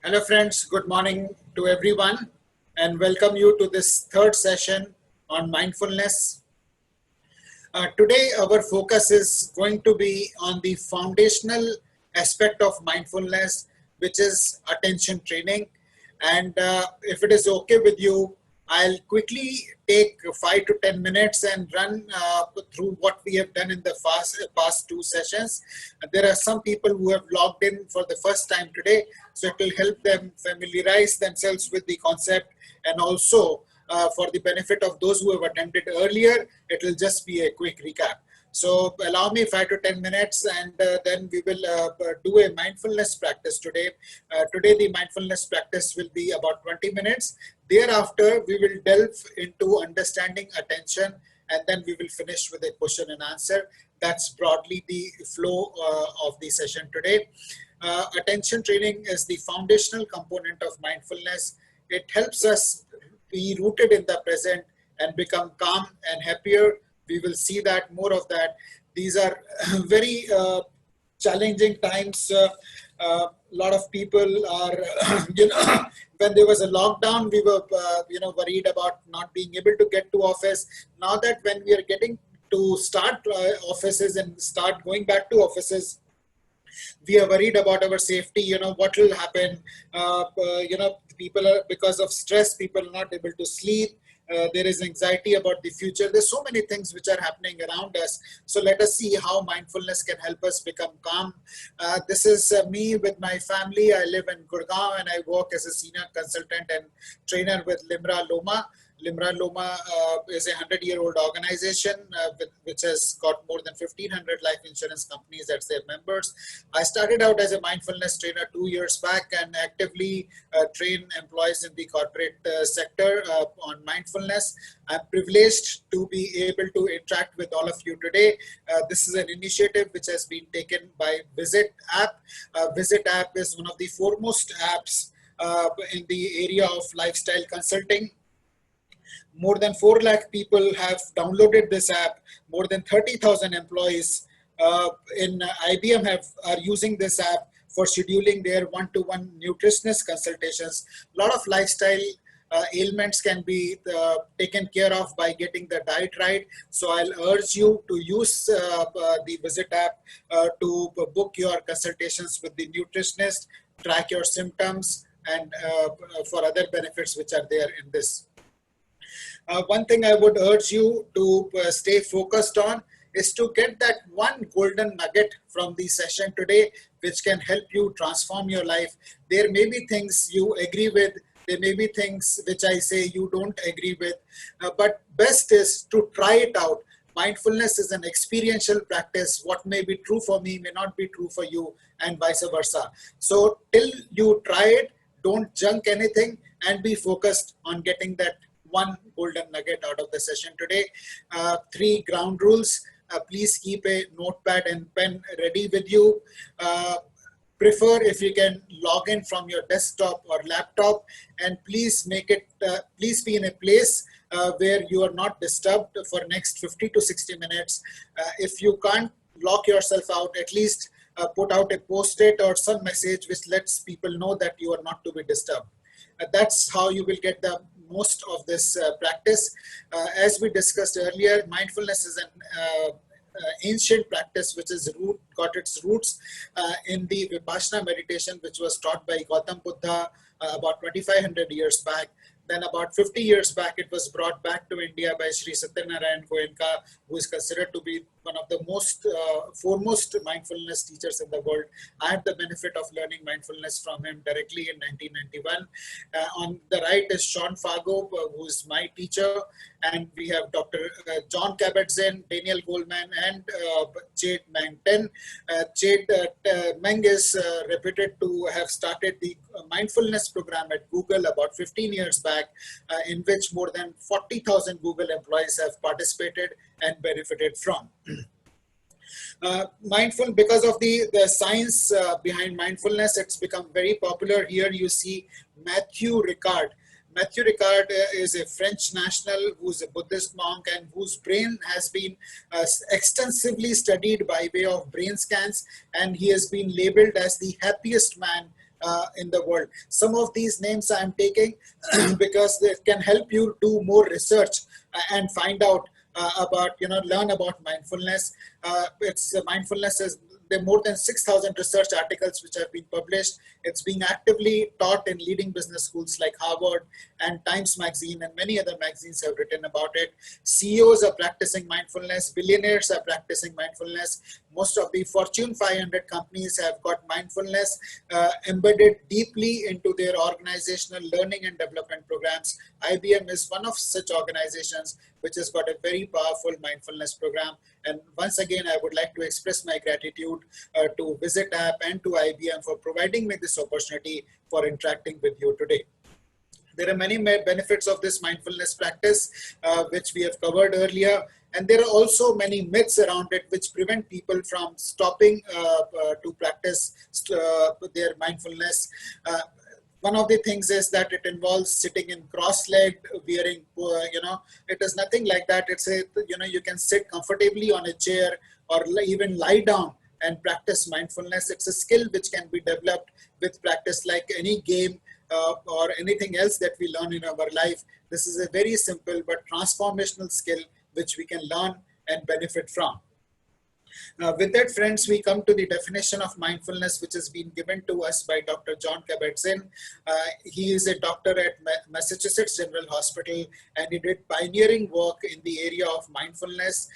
Hello friends, good morning to everyone and welcome you to this third session on mindfulness. Today our focus is going to be on the foundational aspect of mindfulness, which is attention training. And if it is okay with you, I'll quickly take 5 to 10 minutes and run through what we have done in the past two sessions. There are some people who have logged in for the first time today, so it will help them familiarize themselves with the concept, and also for the benefit of those who have attended earlier, it will just be a quick recap. So allow me 5 to 10 minutes, and then we will do a mindfulness practice today. Today the mindfulness practice will be about 20 minutes. Thereafter, we will delve into understanding attention, and then we will finish with a question and answer. That's broadly the flow of the session today. Attention training is the foundational component of mindfulness. It helps us be rooted in the present and become calm and happier. We will see that, more of that. These are very challenging times. A lot of people are, when there was a lockdown, we were, worried about not being able to get to office. Now that when we are getting to start offices and start going back to offices, we are worried about our safety. What will happen? People are, because of stress, people are not able to sleep. There is anxiety about the future. There's so many things which are happening around us. So let us see how mindfulness can help us become calm. This is me with my family. I live in Gurgaon and I work as a senior consultant and trainer with Limra Loma. Limra Loma is a 100-year-old organization which has got more than 1,500 life insurance companies as their members. I started out as a mindfulness trainer 2 years back and actively train employees in the corporate sector on mindfulness. I'm privileged to be able to interact with all of you today. This is an initiative which has been taken by Visit app. Visit app is one of the foremost apps in the area of lifestyle consulting. More than 4 lakh people have downloaded this app. More than 30,000 employees in IBM are using this app for scheduling their one-to-one nutritionist consultations. A lot of lifestyle ailments can be taken care of by getting the diet right. So I'll urge you to use the Visit app to book your consultations with the nutritionist, track your symptoms, and for other benefits which are there in this. One thing I would urge you to stay focused on is to get that one golden nugget from the session today, which can help you transform your life. There may be things you agree with. There may be things which I say you don't agree with, but best is to try it out. Mindfulness is an experiential practice. What may be true for me may not be true for you, and vice versa. So till you try it, don't junk anything and be focused on getting that one golden nugget out of the session today. 3 ground rules. Please keep a notepad and pen ready with you. Prefer if you can log in from your desktop or laptop, and please make it, please be in a place where you are not disturbed for next 50 to 60 minutes. If you can't lock yourself out, at least put out a post-it or some message which lets people know that you are not to be disturbed. That's how you will get the most of this practice. As we discussed earlier, mindfulness is an ancient practice which is got its roots in the Vipassana meditation, which was taught by Gautam Buddha about 2,500 years back. Then about 50 years back, it was brought back to India by Sri Satyanarayan Goenka, who is considered to be one of the most foremost mindfulness teachers in the world. I had the benefit of learning mindfulness from him directly in 1991. On the right is Sean Fargo, who is my teacher, and we have Dr. John Kabat-Zinn, Daniel Goleman, and Jade Meng-Ten. Jade Meng is reputed to have started the mindfulness program at Google about 15 years back, in which more than 40,000 Google employees have participated and benefited from. Because of the science behind mindfulness, it's become very popular. Here you see Matthew Ricard. Matthew Ricard is a French national who's a Buddhist monk and whose brain has been extensively studied by way of brain scans, and he has been labeled as the happiest man in the world. Some of these names I'm taking because it can help you do more research and find out about, learn about mindfulness. It's mindfulness is there are more than 6,000 research articles which have been published. It's being actively taught in leading business schools like Harvard and Times Magazine, and many other magazines have written about it. CEOs are practicing mindfulness. Billionaires are practicing mindfulness. Most of the Fortune 500 companies have got mindfulness embedded deeply into their organizational learning and development programs. IBM is one of such organizations which has got a very powerful mindfulness program. And once again, I would like to express my gratitude to Visit App and to IBM for providing me this opportunity for interacting with you today. There are many benefits of this mindfulness practice, which we have covered earlier. And there are also many myths around it which prevent people from stopping to practice their mindfulness. One of the things is that it involves sitting in cross-legged, wearing, it is nothing like that. It's you can sit comfortably on a chair or even lie down and practice mindfulness. It's a skill which can be developed with practice like any game or anything else that we learn in our life. This is a very simple but transformational skill which we can learn and benefit from. With that, friends, we come to the definition of mindfulness, which has been given to us by Dr. John Kabat-Zinn. He is a doctor at Massachusetts General Hospital, and he did pioneering work in the area of mindfulness.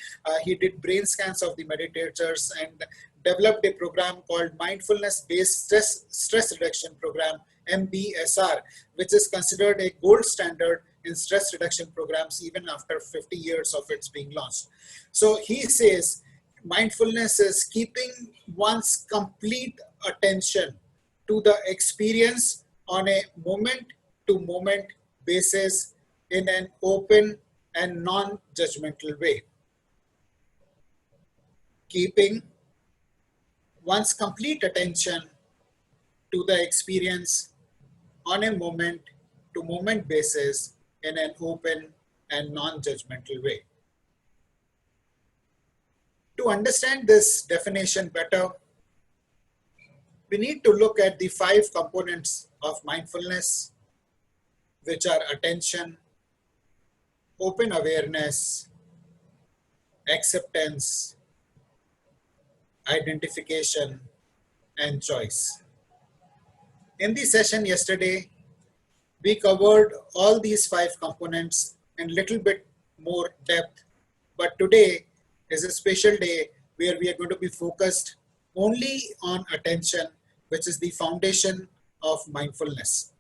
He did brain scans of the meditators and developed a program called Mindfulness-Based Stress Reduction Program, MBSR, which is considered a gold standard in stress reduction programs even after 50 years of its being launched. So he says, mindfulness is keeping one's complete attention to the experience on a moment-to-moment basis in an open and non-judgmental way. Keeping one's complete attention to the experience on a moment-to-moment basis in an open and non-judgmental way. To understand this definition better, we need to look at the 5 components of mindfulness, which are attention, open awareness, acceptance, identification, and choice. In the session yesterday, we covered all these 5 components in a little bit more depth, but today is a special day where we are going to be focused only on attention, which is the foundation of mindfulness.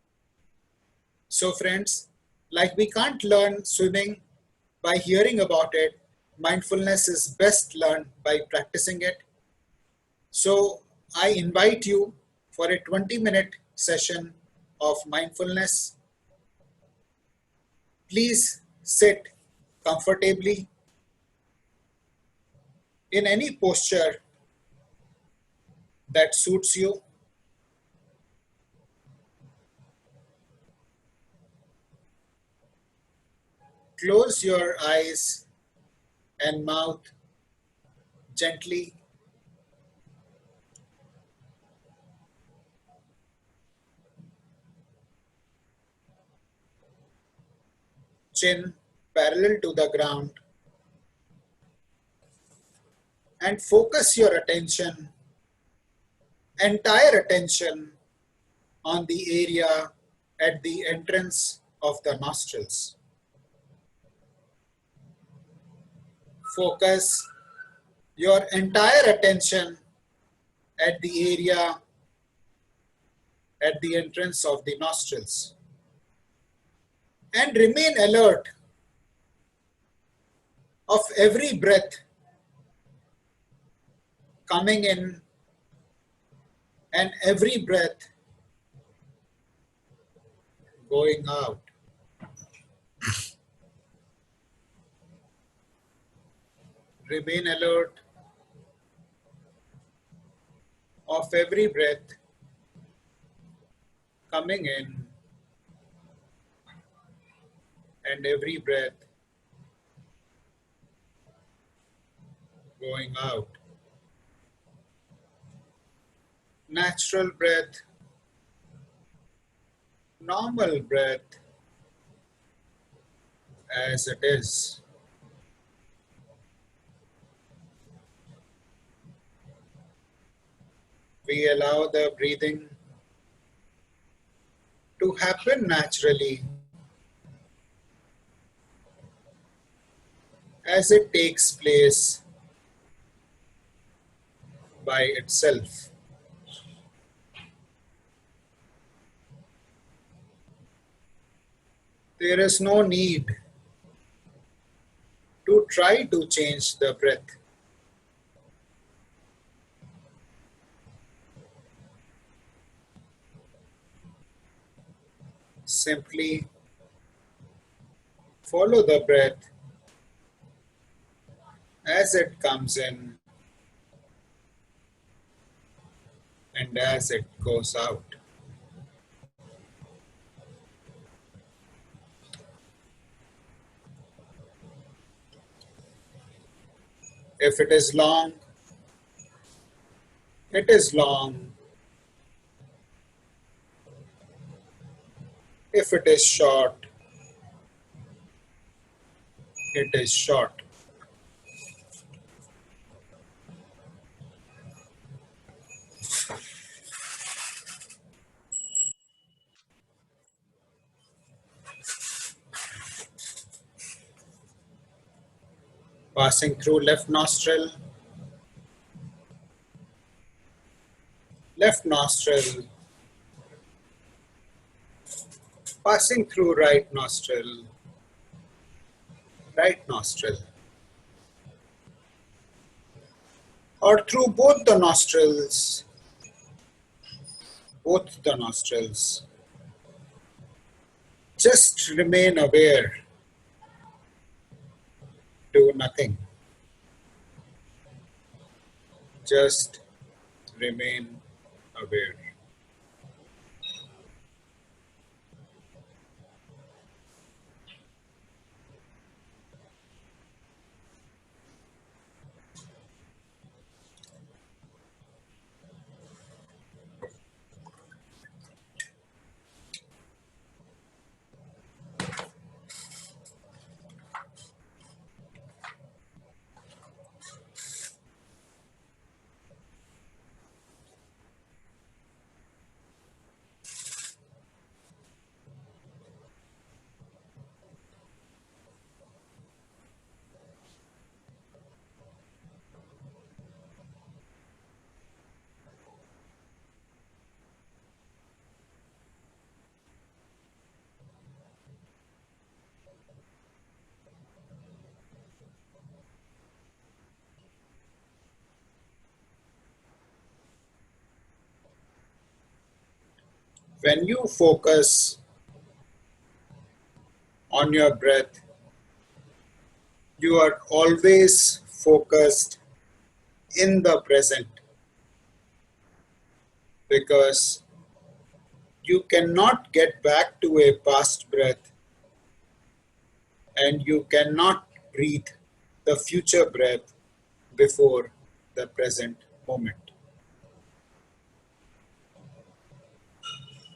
So friends, like we can't learn swimming by hearing about it, mindfulness is best learned by practicing it. So I invite you for a 20-minute session of mindfulness. Please sit comfortably in any posture that suits you. Close your eyes and mouth gently. Chin parallel to the ground. And focus your attention, entire attention, on the area at the entrance of the nostrils. Focus your entire attention at the area at the entrance of the nostrils. And remain alert of every breath coming in and every breath going out. Remain alert of every breath coming in and every breath going out. Natural breath normal breath as it is. We allow the breathing to happen naturally as it takes place by itself. There is no need to try to change the breath. Simply follow the breath as it comes in and as it goes out. If it is long, it is long. If it is short, it is short. Passing through left nostril, passing through right nostril, or through both the nostrils. Just remain aware, do nothing. Just remain aware. When you focus on your breath, you are always focused in the present because you cannot get back to a past breath and you cannot breathe the future breath before the present moment.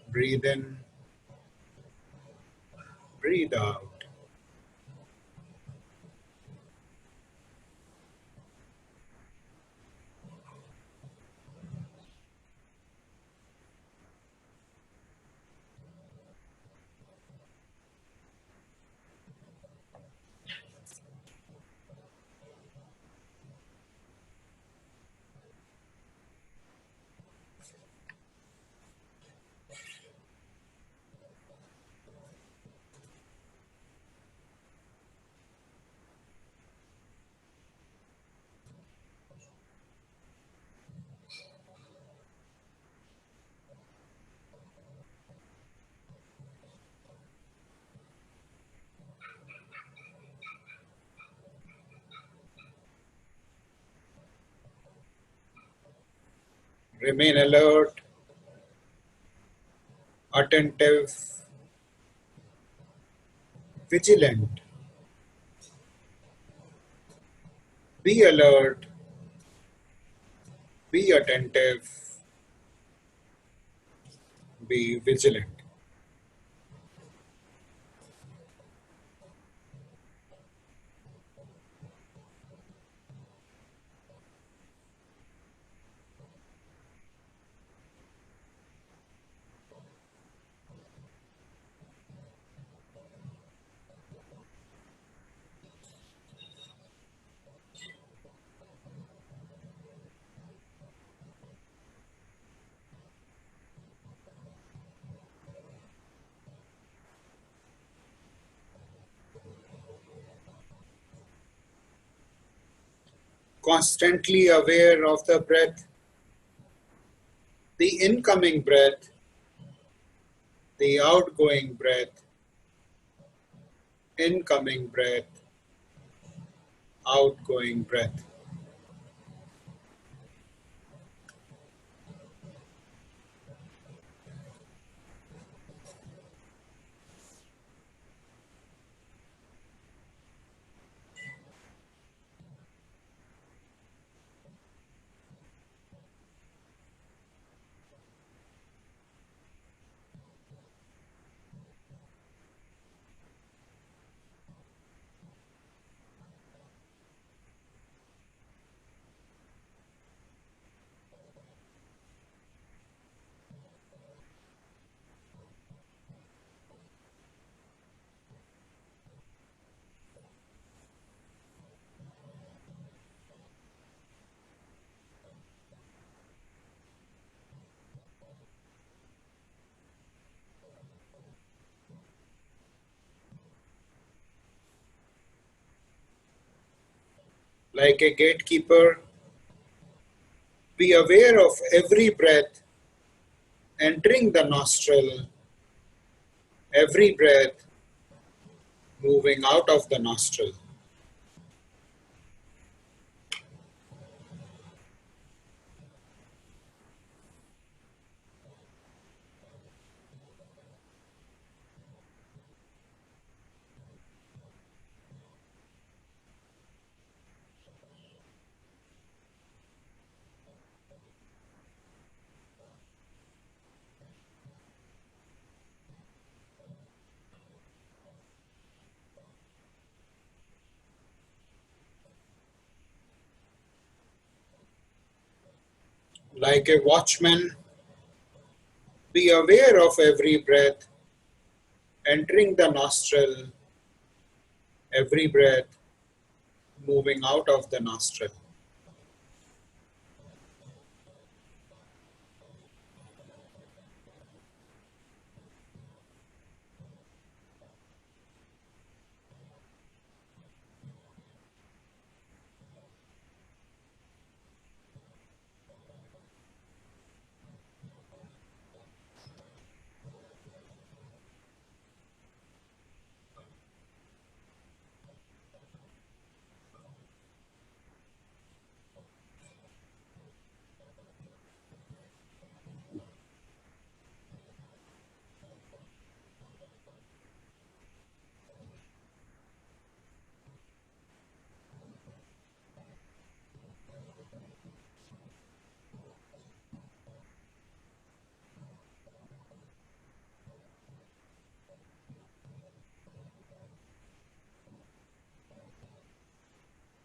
Breathe in, breathe out. Remain alert, attentive, vigilant. Be alert, be attentive, be vigilant. constantly aware of the breath, the incoming breath, the outgoing breath, incoming breath, outgoing breath. Like a gatekeeper, be aware of every breath entering the nostril, every breath moving out of the nostril. Like a watchman, be aware of every breath entering the nostril, every breath moving out of the nostril.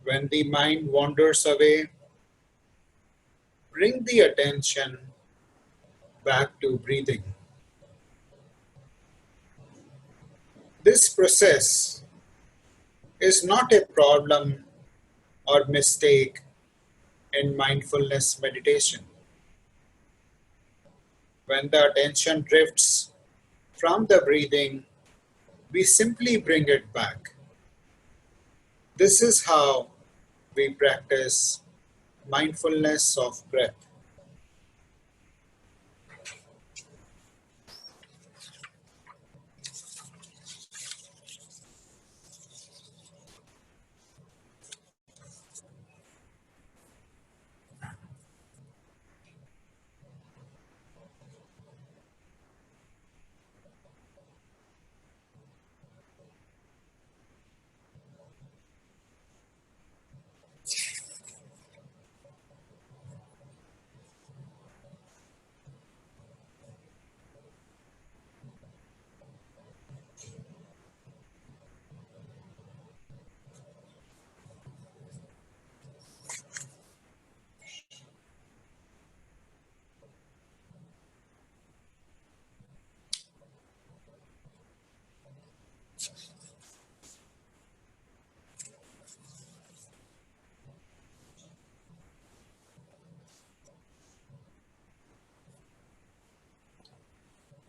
When the mind wanders away, bring the attention back to breathing. This process is not a problem or mistake in mindfulness meditation. When the attention drifts from the breathing, we simply bring it back. This is how we practice mindfulness of breath.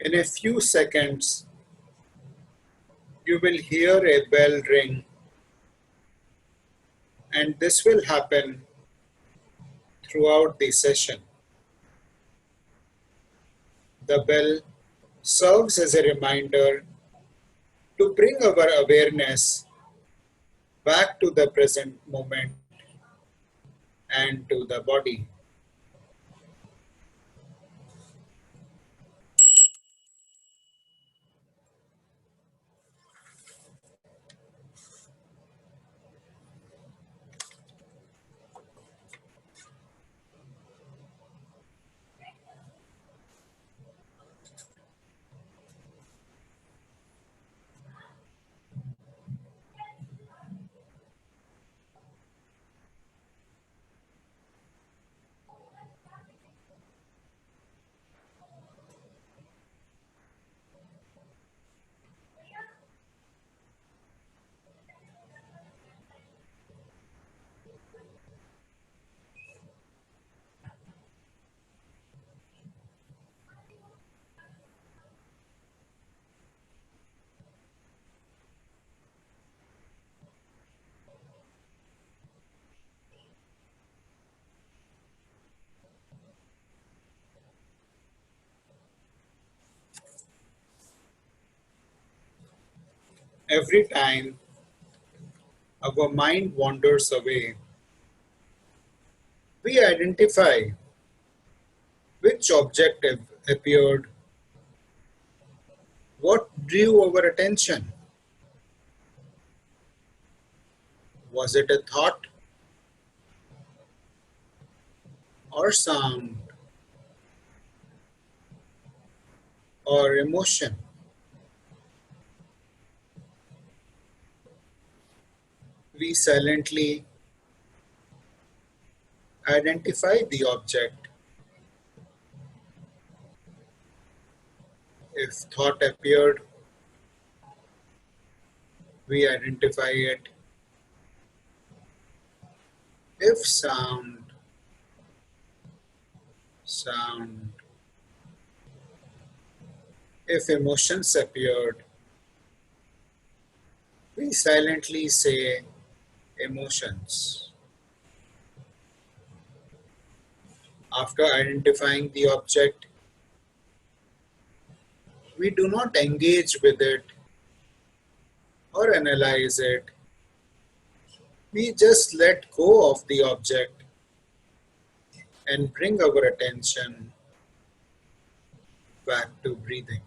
In a few seconds, you will hear a bell ring, and this will happen throughout the session. The bell serves as a reminder to bring our awareness back to the present moment and to the body. Every time our mind wanders away, we identify which objective appeared, what drew our attention. Was it a thought or sound or emotion? We silently identify the object. If thought appeared, we identify it. If sound. If emotions appeared, we silently say emotions. After identifying the object, we do not engage with it or analyze it. We just let go of the object and bring our attention back to breathing.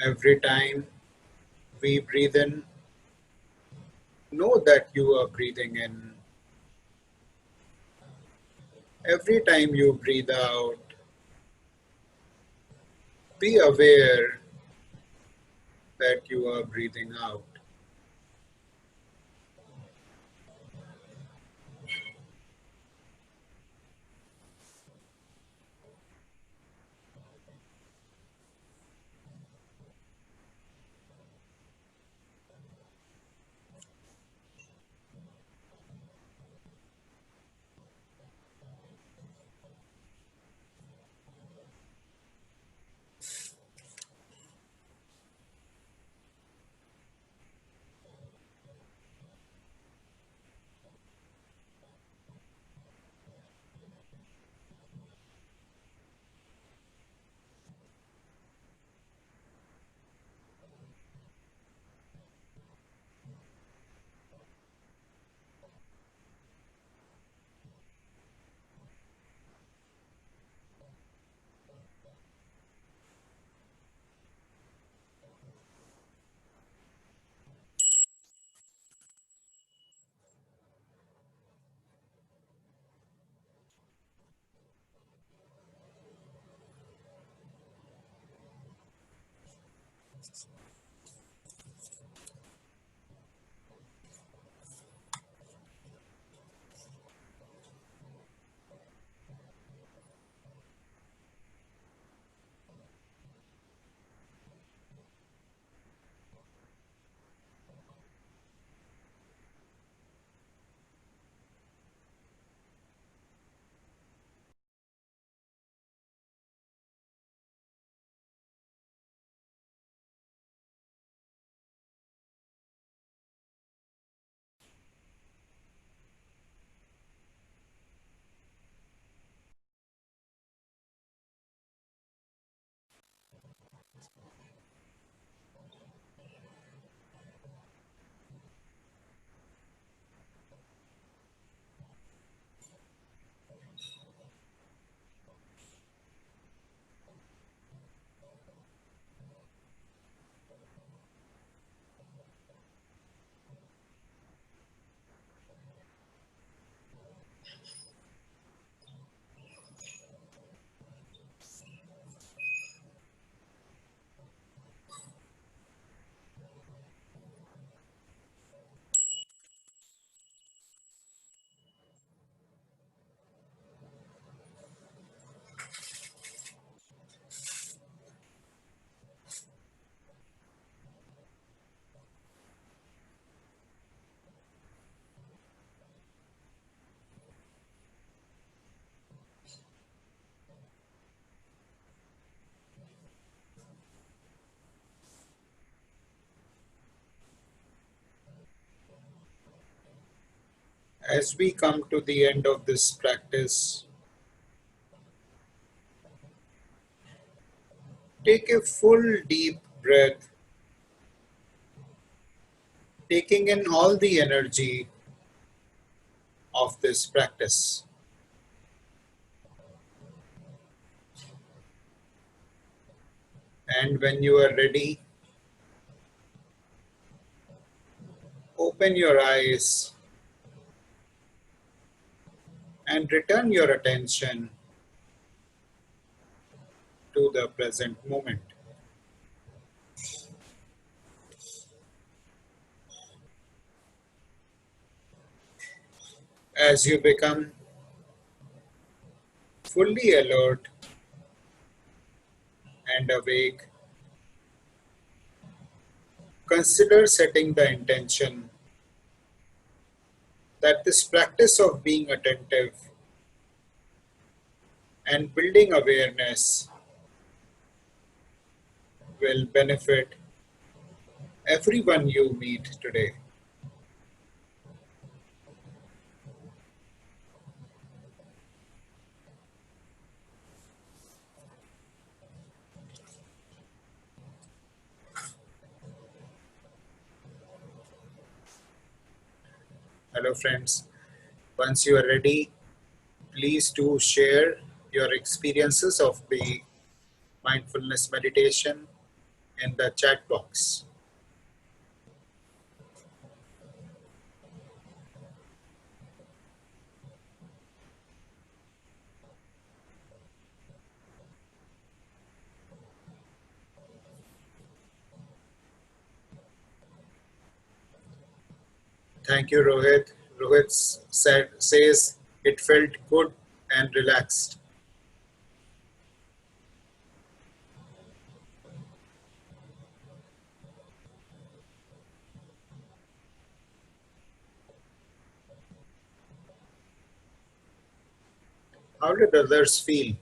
Every time we breathe in, know that you are breathing in. Every time you breathe out, be aware that you are breathing out. As we come to the end of this practice, take a full deep breath, taking in all the energy of this practice. And when you are ready, open your eyes and return your attention to the present moment. As you become fully alert and awake, consider setting the intention that this practice of being attentive and building awareness will benefit everyone you meet today. Hello, friends. Once you are ready, please do share your experiences of the mindfulness meditation in the chat box. Thank you, Rohit. Rohit says it felt good and relaxed. How did others feel?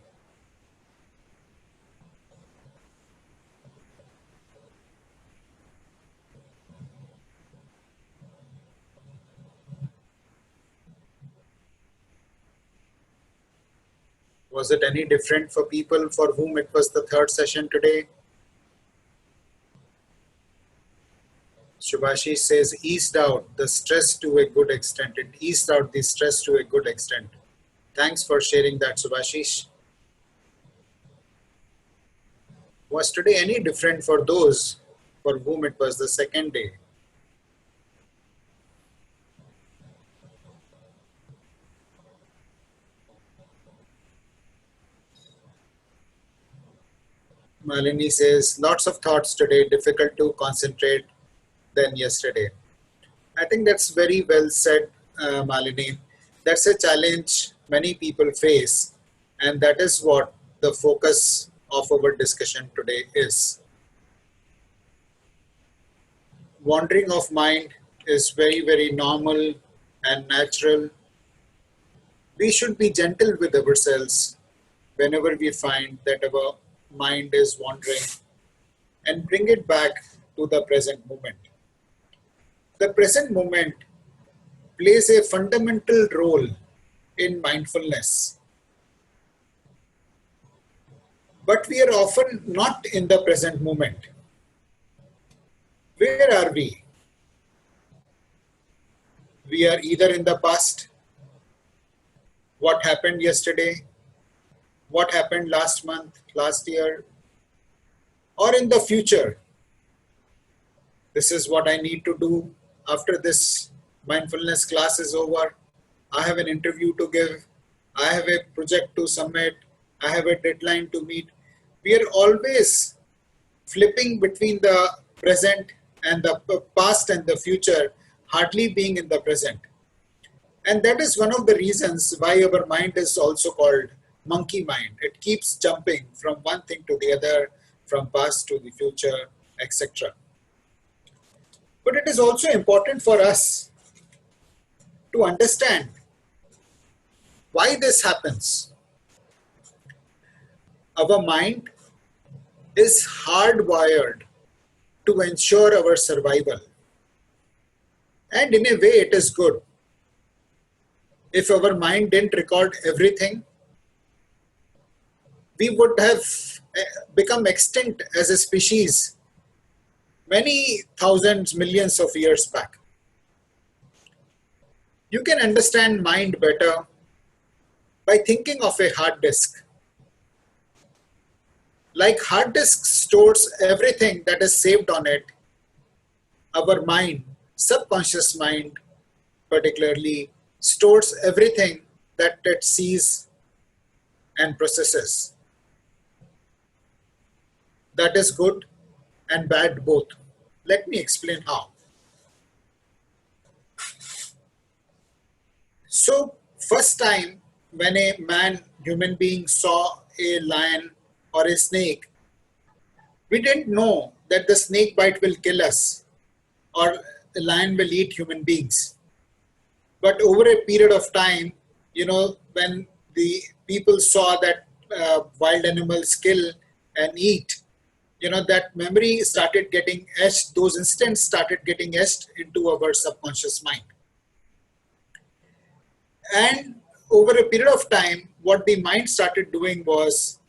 Was it any different for people for whom it was the third session today? Subhashish says, eased out the stress to a good extent. It eased out the stress to a good extent. Thanks for sharing that, Subhashish. Was today any different for those for whom it was the second day? Malini says, lots of thoughts today, difficult to concentrate than yesterday. I think that's very well said, Malini. That's a challenge many people face, and that is what the focus of our discussion today is. Wandering of mind is very, very normal and natural. We should be gentle with ourselves whenever we find that our mind is wandering and bring it back to the present moment. The present moment plays a fundamental role in mindfulness, but we are often not in the present moment. Where are we? We are either in the past, what happened yesterday, what happened last month, last year, or in the future. This is what I need to do after this mindfulness class is over. I have an interview to give. I have a project to submit. I have a deadline to meet. We are always flipping between the present and the past and the future, hardly being in the present. And that is one of the reasons why our mind is also called monkey mind. It keeps jumping from one thing to the other, from past to the future, etc. But it is also important for us to understand why this happens. Our mind is hardwired to ensure our survival. And in a way, it is good. If our mind didn't record everything, we would have become extinct as a species many thousands, millions of years back. You can understand mind better by thinking of a hard disk. Like hard disk stores everything that is saved on it, our mind, subconscious mind particularly, stores everything that it sees and processes. That is good and bad both. Let me explain how. So, first time when a human being, saw a lion or a snake, we didn't know that the snake bite will kill us or the lion will eat human beings. But over a period of time, when the people saw that wild animals kill and eat, that memory started getting etched, those incidents started getting etched into our subconscious mind. And over a period of time, what the mind started doing was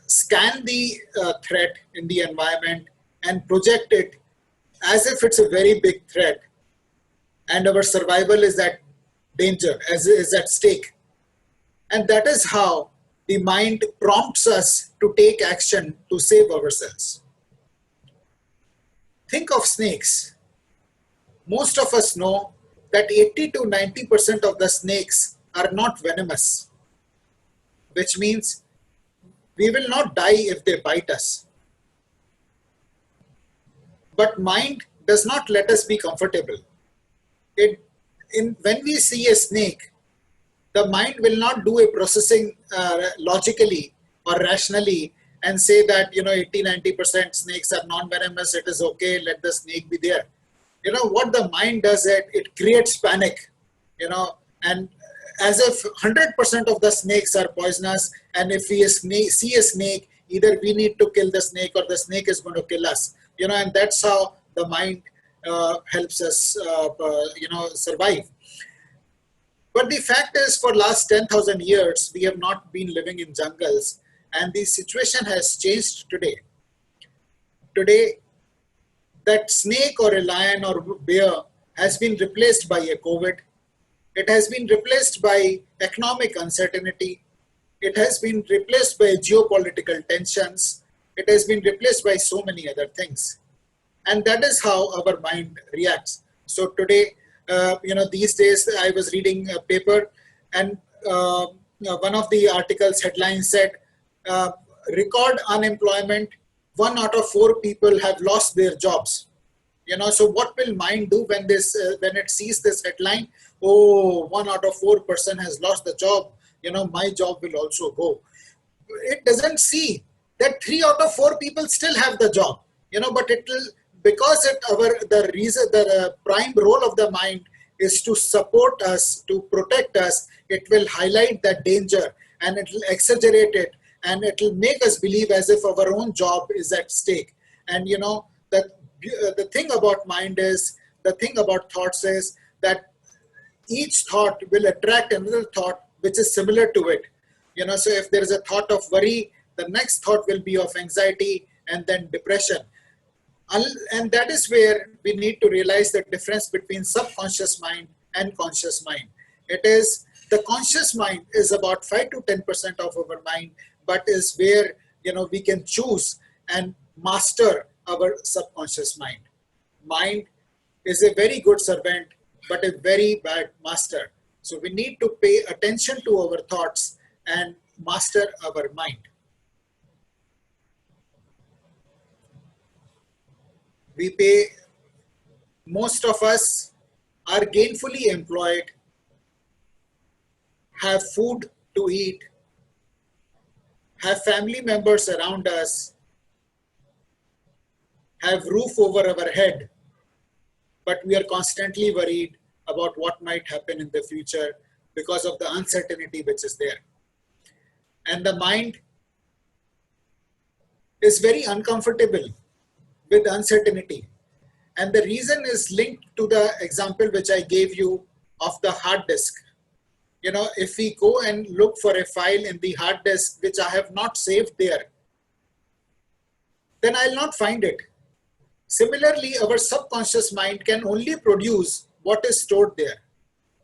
scan the threat in the environment and project it as if it's a very big threat and our survival is at danger, as is at stake. And that is how the mind prompts us to take action to save ourselves. Think of snakes. Most of us know that 80 to 90% of the snakes are not venomous, which means we will not die if they bite us. But mind does not let us be comfortable. When we see a snake, the mind will not do a processing logically or rationally and say that 80-90% snakes are non-venomous, it is okay, let the snake be there. What the mind does, it creates panic, and as if 100% of the snakes are poisonous, and if we see a snake, either we need to kill the snake or the snake is going to kill us, and that's how the mind helps us survive. But the fact is, for last 10,000 years, we have not been living in jungles, and the situation has changed today. Today, that snake or a lion or bear has been replaced by a COVID. It has been replaced by economic uncertainty. It has been replaced by geopolitical tensions. It has been replaced by so many other things. And that is how our mind reacts. So today, these days I was reading a paper, and one of the articles headline said, record unemployment, 1 out of 4 people have lost their jobs. So what will mind do when it sees this headline? Oh, 1 out of 4 person has lost the job. My job will also go. It doesn't see that 3 out of 4 people still have the job. But it will, because the prime role of the mind is to support us, to protect us. It will highlight that danger and it will exaggerate it, and it will make us believe as if our own job is at stake. And the thing about mind is, the thing about thoughts is that each thought will attract another thought which is similar to it. So if there is a thought of worry, the next thought will be of anxiety and then depression. And that is where we need to realize the difference between subconscious mind and conscious mind. It is the conscious mind is about 5 to 10% of our mind, but is where we can choose and master our subconscious mind. Mind is a very good servant, but a very bad master. So we need to pay attention to our thoughts and master our mind. Most of us are gainfully employed, have food to eat, have family members around us, have roof over our head, but we are constantly worried about what might happen in the future because of the uncertainty which is there. And the mind is very uncomfortable with uncertainty. And the reason is linked to the example which I gave you of the hard disk. If we go and look for a file in the hard disk which I have not saved there, then I'll not find it. Similarly, our subconscious mind can only produce what is stored there.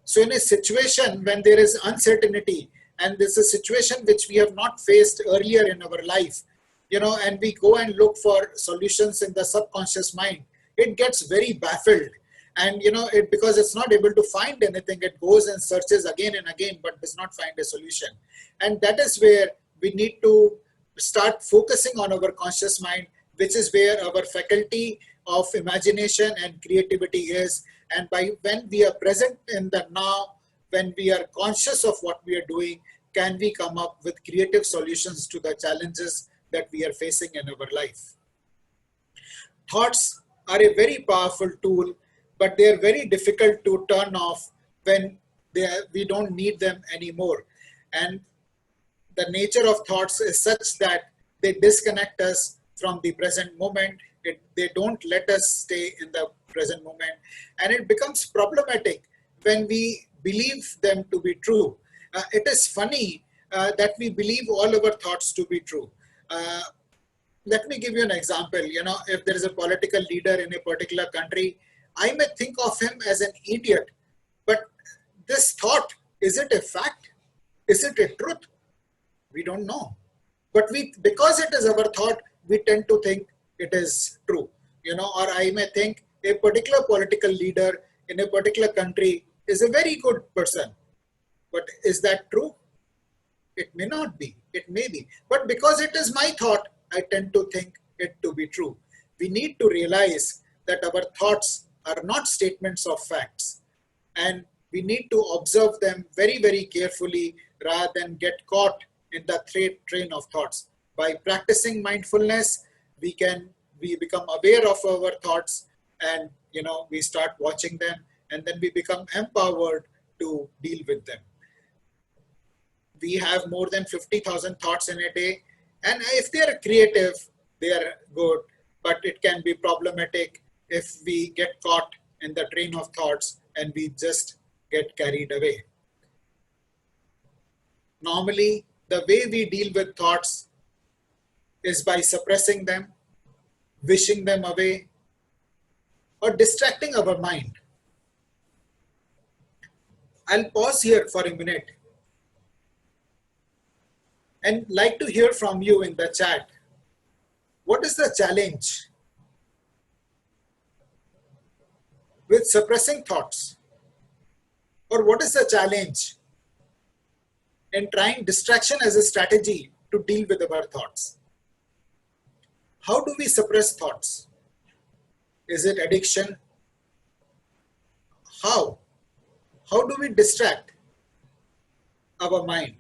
So in a situation when there is uncertainty, and this is a situation which we have not faced earlier in our life, and we go and look for solutions in the subconscious mind, it gets very baffled. And because it's not able to find anything, it goes and searches again and again, but does not find a solution. And that is where we need to start focusing on our conscious mind, which is where our faculty of imagination and creativity is. And when we are present in the now, when we are conscious of what we are doing, can we come up with creative solutions to the challenges that we are facing in our life. Thoughts are a very powerful tool, but they are very difficult to turn off when we don't need them anymore. And the nature of thoughts is such that they disconnect us from the present moment. They don't let us stay in the present moment. And it becomes problematic when we believe them to be true. It is funny that we believe all our thoughts to be true. Let me give you an example. If there is a political leader in a particular country, I may think of him as an idiot, but this thought, is it a fact? Is it a truth? We don't know. But because it is our thought, we tend to think it is true. Or I may think a particular political leader in a particular country is a very good person. But is that true? It may not be. It may be. But because it is my thought, I tend to think it to be true. We need to realize that our thoughts are not statements of facts. And we need to observe them very, very carefully rather than get caught in the train of thoughts. By practicing mindfulness, we become aware of our thoughts, and we start watching them, and then we become empowered to deal with them. We have more than 50,000 thoughts in a day, and if they are creative, they are good, but it can be problematic if we get caught in the train of thoughts and we just get carried away. Normally, the way we deal with thoughts is by suppressing them, wishing them away, or distracting our mind. I'll pause here for a minute and like to hear from you in the chat. What is the challenge with suppressing thoughts? Or what is the challenge in trying distraction as a strategy to deal with our thoughts? How do we suppress thoughts? Is it addiction? How? How do we distract our mind?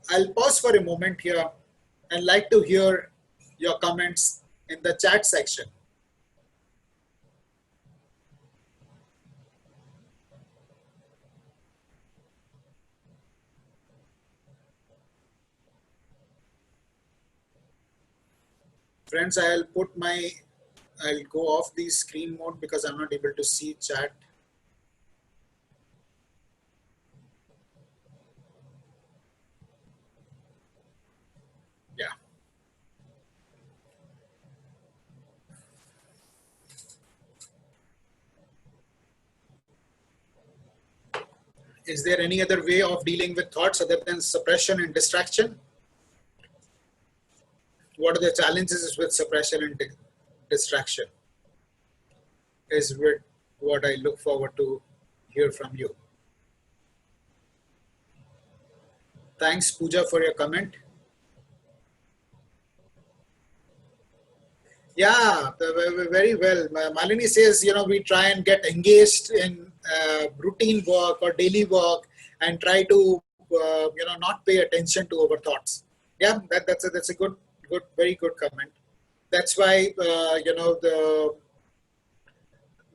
I'll pause for a moment here and like to hear your comments in the chat section. Friends, I'll go off the screen mode because I'm not able to see chat. Yeah. Is there any other way of dealing with thoughts other than suppression and distraction? What are the challenges with suppression and distraction? Is what I look forward to hear from you. Thanks, Pooja, for your comment. Yeah, very well. Malini says, we try and get engaged in routine work or daily work and try to, not pay attention to our thoughts. Yeah, that's a good, very good comment. That's why,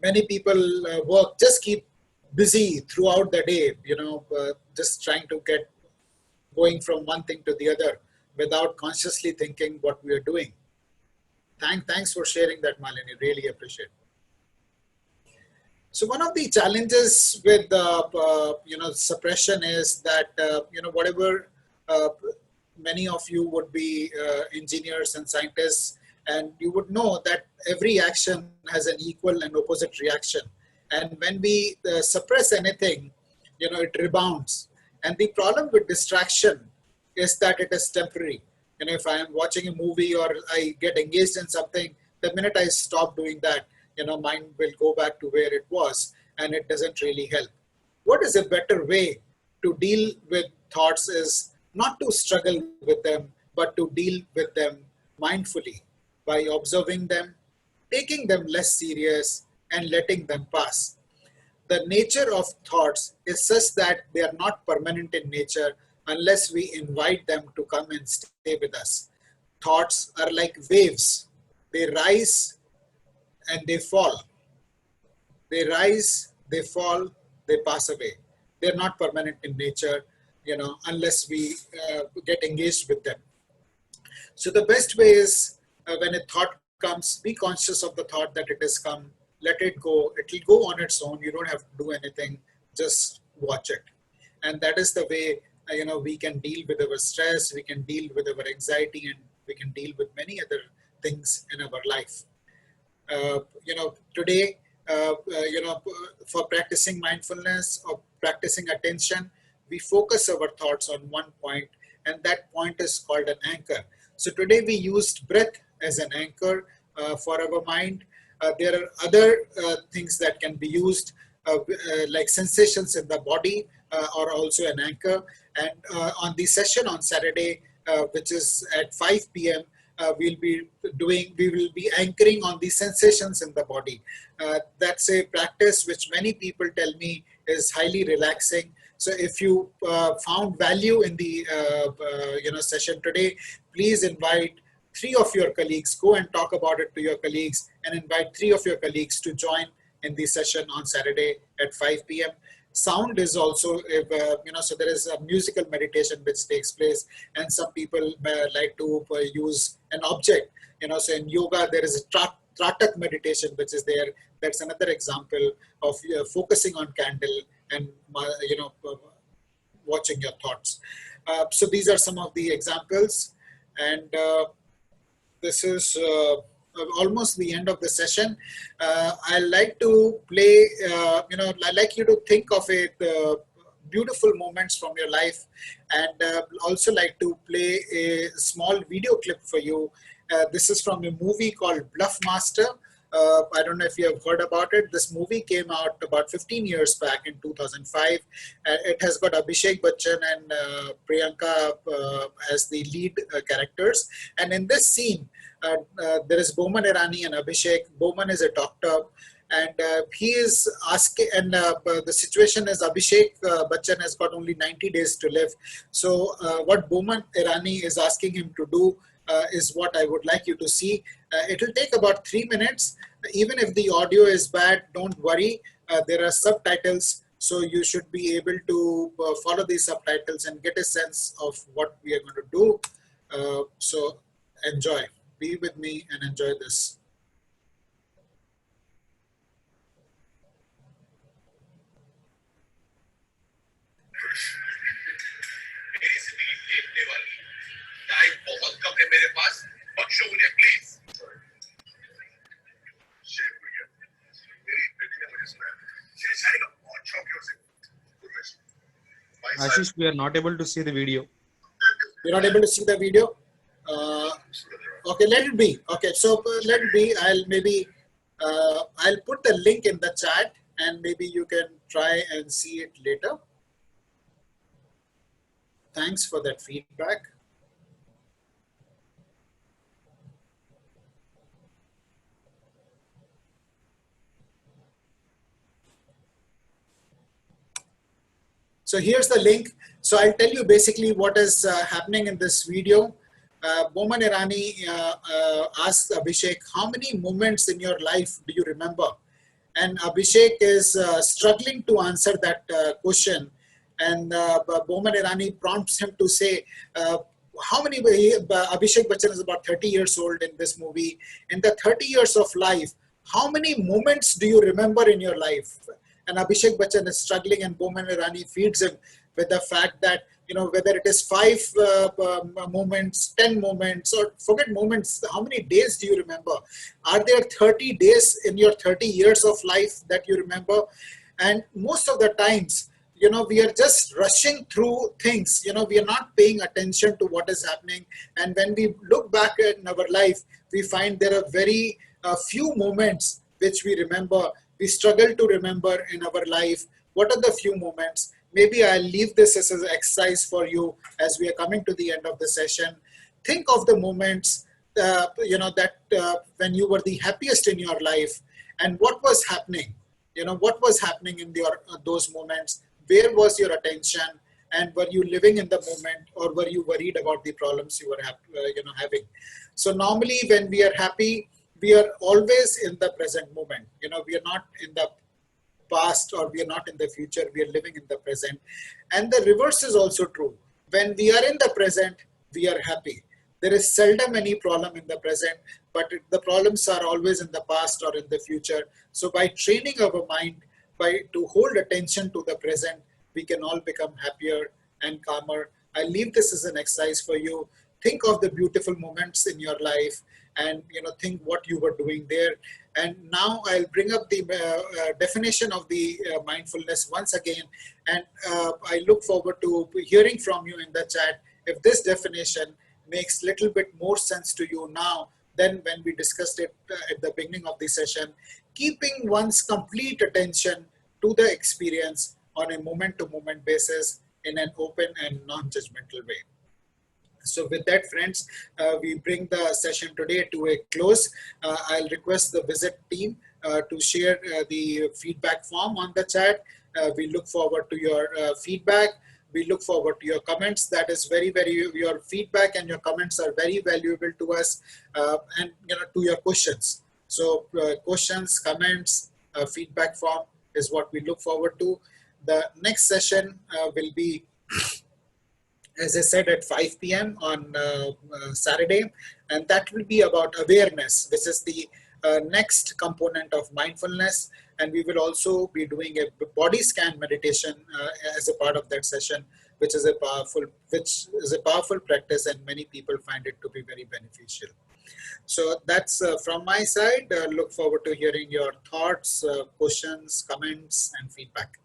many people just keep busy throughout the day, just trying to get going from one thing to the other without consciously thinking what we are doing. Thanks for sharing that, Malini. Really appreciate it. So one of the challenges with suppression is that whatever many of you would be engineers and scientists, and you would know that every action has an equal and opposite reaction. And when we suppress anything, it rebounds. And the problem with distraction is that it is temporary. If I am watching a movie or I get engaged in something, the minute I stop doing that, mind will go back to where it was, and it doesn't really help. What is a better way to deal with thoughts is not to struggle with them, but to deal with them mindfully by observing them, taking them less serious, and letting them pass. The nature of thoughts is such that they are not permanent in nature unless we invite them to come and stay with us. Thoughts are like waves. They rise and they fall. They rise, they fall, they pass away. They're not permanent in nature, unless we get engaged with them. So the best way is when a thought comes, be conscious of the thought that it has come, let it go. It will go on its own. You don't have to do anything, just watch it. And that is the way, we can deal with our stress, we can deal with our anxiety, and we can deal with many other things in our life. Today, for practicing mindfulness or practicing attention, we focus our thoughts on one point, and that point is called an anchor. So today we used breath as an anchor for our mind. There are other things that can be used, like sensations in the body are also an anchor. And on the session on Saturday, which is at 5 p.m., we will be anchoring on the sensations in the body. That's a practice which many people tell me is highly relaxing. So if you found value in the session today, please invite 3 of your colleagues, go and talk about it to your colleagues, and invite 3 of your colleagues to join in the session on Saturday at 5 p.m. Sound is also, so there is a musical meditation which takes place, and some people like to use an object. So in yoga there is a Tratak meditation which is there. That's another example of focusing on candle and watching your thoughts. So these are some of the examples, and this is almost the end of the session. I like to play, I like you to think of it, beautiful moments from your life, and also like to play a small video clip for you. This is from a movie called Bluff Master. I don't know if you have heard about it. This movie came out about 15 years back in 2005. It has got Abhishek Bachchan and Priyanka as the lead characters. And in this scene, there is Boman Irani and Abhishek. Boman is a doctor, and he is asking, and the situation is Abhishek Bachchan has got only 90 days to live. So what Boman Irani is asking him to do is what I would like you to see. It will take about 3 minutes. Even if the audio is bad, don't worry. There are subtitles, so you should be able to follow these subtitles and get a sense of what we are going to do. So enjoy. Be with me and enjoy this. बहुत कम है मेरे पास, बख्शो मुझे please. शेर भैया, मेरी बेटी ने मुझे सुनाया, शेर शायरी का बहुत शौक है उसे। Ashish, we are not able to see the video. You're not able to see the video? Okay, let it be. Okay, so let it be. I'll maybe, I'll put the link in the chat, and maybe you can try and see it later. Thanks for that feedback. So here's the link. So I'll tell you basically what is happening in this video. Boman Irani asks Abhishek, how many moments in your life do you remember? And Abhishek is struggling to answer that question. And Boman Irani prompts him to say, how many, Abhishek Bachchan is about 30 years old in this movie. In the 30 years of life, How many moments do you remember in your life? And Abhishek Bachchan is struggling, and Boman Irani feeds him with the fact that, whether it is 5 moments, 10 moments, or forget moments, how many days do you remember? Are there 30 days in your 30 years of life that you remember? And most of the times, we are just rushing through things. We are not paying attention to what is happening. And when we look back in our life, we find there are very few moments which we remember. We struggle to remember in our life. What are the few moments? Maybe I'll leave this as an exercise for you as we are coming to the end of the session. Think of the moments, that when you were the happiest in your life, and what was happening. What was happening in those moments. Where was your attention, and were you living in the moment, or were you worried about the problems you were having? So normally when we are happy, we are always in the present moment. We are not in the past, or we are not in the future. We are living in the present. And the reverse is also true. When we are in the present, we are happy. There is seldom any problem in the present, but the problems are always in the past or in the future. So by training our mind, to hold attention to the present, we can all become happier and calmer. I leave this as an exercise for you. Think of the beautiful moments in your life, and think what you were doing there. And now I'll bring up the definition of the mindfulness once again, and I look forward to hearing from you in the chat if this definition makes little bit more sense to you now than when we discussed it at the beginning of the session. Keeping one's complete attention to the experience on a moment-to-moment basis in an open and non-judgmental way. So with that, friends, we bring the session today to a close. I'll request the visit team to share the feedback form on the chat. We look forward to your feedback. We look forward to your comments. That is your feedback and your comments are very valuable to us, and to your questions. So questions, comments, feedback form is what we look forward to. The next session will be, as I said, at 5 p.m. on Saturday, and that will be about awareness. This is the next component of mindfulness, and we will also be doing a body scan meditation as a part of that session, which is a powerful practice, and many people find it to be very beneficial. So that's from my side. Look forward to hearing your thoughts, questions, comments, and feedback.